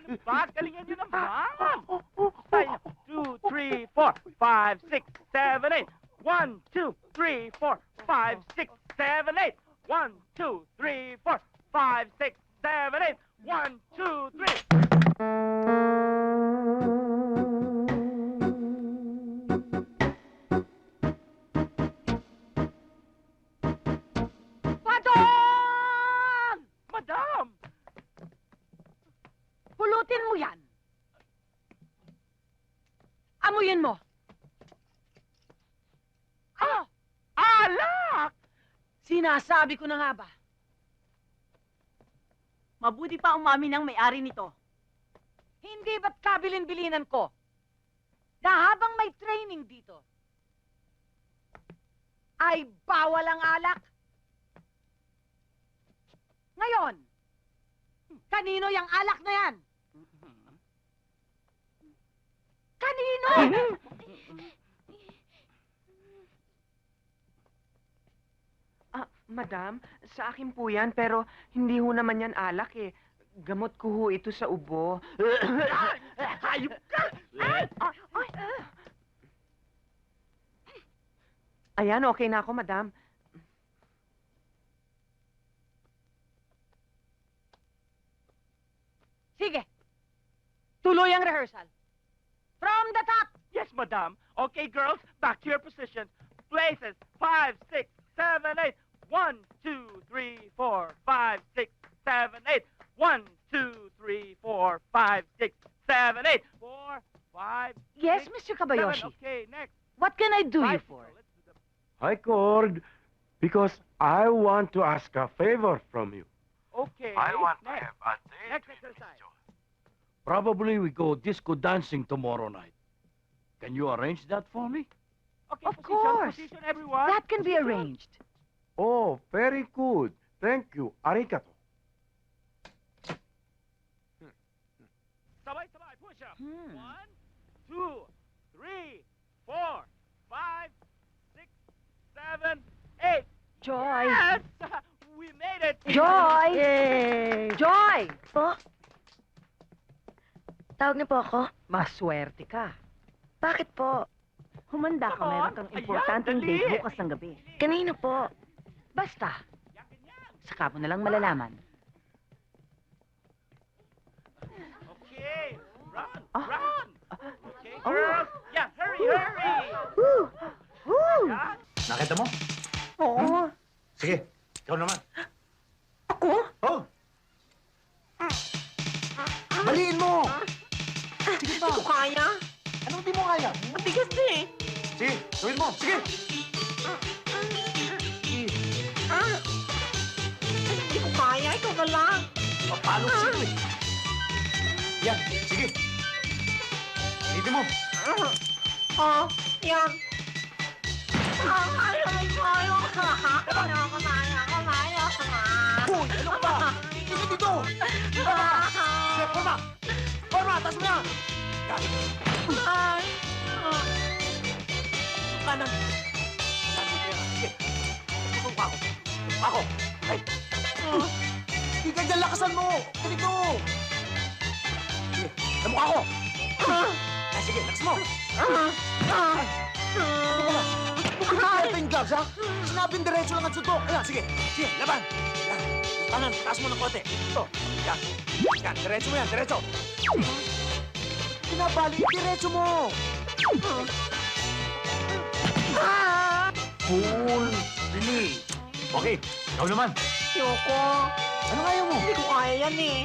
Ano ba? Galingan nyo naman! 2, 3, 4, 5, 6, 7, 8. 1, 2, 3, 4, 5, 6, 7, 8. 1, 2, 3, 4, 5, 6, 7, 8. 1, 2, 3. Madam! Madam! Pulutin mo yan. Amuyin mo. Ano? Alak! Sinasabi ko na nga ba? Mabuti pa umamin ang may-ari nito. Hindi ba't kabilin-bilinan ko? Na habang may training dito, ay bawal ang alak? Ngayon, kanino yung alak na yan? Kanino? Madam, sa akin po yan, pero hindi ho naman yan alak eh. Gamot ko ho ito sa ubo. Hayop ka! Ayan, okay na ako, madam. Sige, tuloy ang rehearsal. From the top! Yes, madam. Okay, girls, back to your positions. Places. 5, 6, 7, 8. 1, 2, 3, 4, 5, 6, 7, 8. 1, 2, 3, 4, 5, 6, 7, 8. 4, 5. Yes, 6, Mr. 7. Kabayoshi. Okay, next. What can I do you 5. for? Let's do the... I called because I want to ask a favor from you. Okay. I want to next. have a date Next with exercise. Miss Joy. Probably we go disco dancing tomorrow night. Can you arrange that for me? Okay, Of position, course. position, everyone. That can be Position. arranged. Oh, very good. Thank you. Arigato. Sabay, sabay, push up. Hmm. 1, 2, 3, 4, 5, 6, 7, 8. Joy! Yes! We made it! Joy! Yay! Joy! Po? Tawag niyo po ako? Maswerte ka. Bakit po? Humanda ka, Come on. meron kang importanteng Ayan, dali. date bukas ng gabi. Kanino po? Basta, Yan, ganyan. Saka mo na lang malalaman. Okay, run, Ah. run. Okay, Oh. girls. Yeah, hurry, hurry. Woo! Woo! Yan. Nakita mo? Oo. Sige, ikaw naman. Ako? Oh! Baliin mo! Sige pa! Hindi ko kaya. Anong di mo kaya? Ang bigas na eh. Sige, gawin mo! Sige! Hindi ko kaya. Ikaw na lang. Papalo ko sa'yo eh. Yan, sige. Hindi mo. Oh, yan. Ayaw ko. Ayaw ko. Hoy, ano ka ba? Sige dito! Sige, forma! Forma, taas mo yan! Yan. Kanan. Sabi ko yan. Sige. Tutulong pa ako. Tutulong ako. Ay. Hindi ka dyan, lakasan mo! Dito! Sige, namukha ko! Ay, sige, lakas mo! Ano ka ba? Bakit natin yung gloves, ha? Sinabing diretso lang ang suntok. Ayan, sige. Sige, laban. Yan. Yung kanan, taas mo ng konti. Ito. Yan. Yan, diretso mo yan, diretso. Pinabali, diretso mo. Full release. Okay, ikaw naman. Ayoko. Ano kaya mo? Hindi ko kaya yan eh.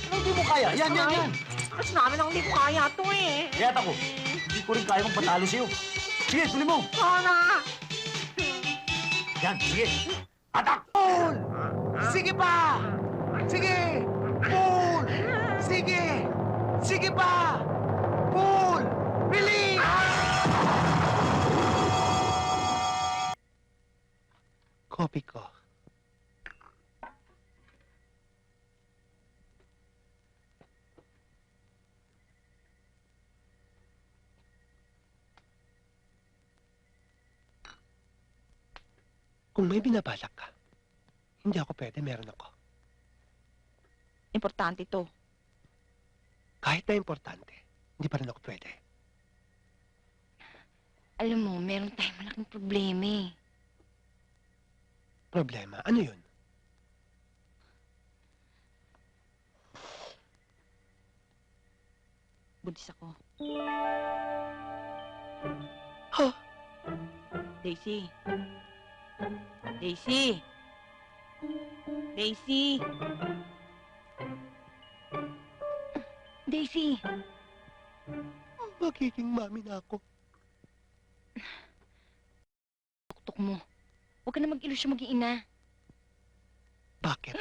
Ano hindi mo kaya? Yan, yan, yan. Mas namin ang hindi ko kaya to eh. Kaya ako, hindi ko rin kaya mong patalo sa'yo. Sige, tuloy mo. Sana. Yan, sige. Atak! Pull! Sige pa! Sige! Pull! Sige! Sige pa! Pull! Release! Kopi ko. Kung may binabalak ka, hindi ako pwede, meron ako. Importante to. Kahit na importante, hindi pa rin ako pwede. Alam mo, meron tayong malaking problema eh. Problema, ano yun? Budis ako. Ha? Daisy. Daisy. Daisy. Daisy. Magiging mami na ako. Tuktok mo. Huwag ka na mag-ilusyon maging ina. Bakit?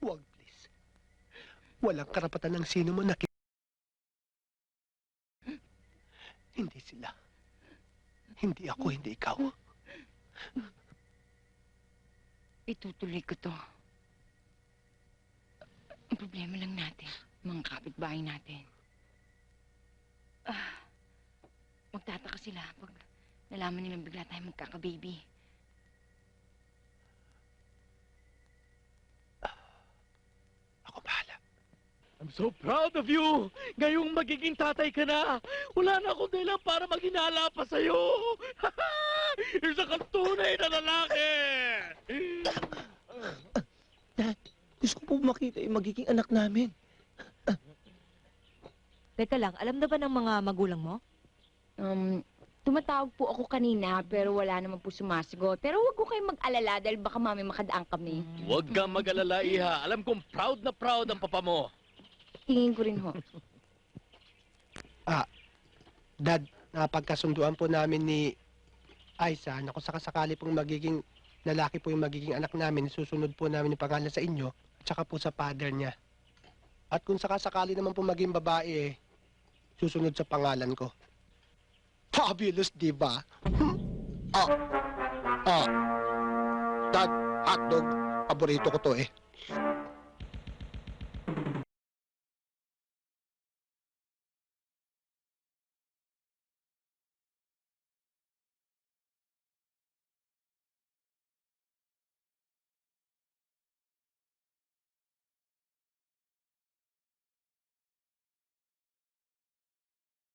Huwag, please. Walang karapatan ng sino mo na Hindi sila. Hindi ako, hindi ikaw. Itutuloy ko to. Ang problema lang natin, mga kapitbahay natin. Magtataka sila pag nalaman nilang bigla tayong magkaka-baby. Ako bahala. I'm so proud of you! Ngayong magiging tatay ka na! Wala na akong dahilan para maghinala pa sa'yo! Isa kang tunay na lalaki! Gusto ko po makita yung magiging anak namin. Teka lang, alam na ba ng mga magulang mo? Tumatawag po ako kanina pero wala naman po sumasagot. Pero huwag ko kayong mag-alala dahil baka mami makadaan kami. Huwag kang mag-alala, Iha. Alam kong proud na proud ang papa mo. Tingin ko rin ho. Dad, napagkasunduan po namin ni Aiza na kung sakasakali pong magiging lalaki po yung magiging anak namin, susunod po namin yung pangalan sa inyo, tsaka po sa father niya. At kung sakasakali naman po maging babae, susunod sa pangalan ko. Fabulous, di ba? Dad, hotdog, paborito ko to eh.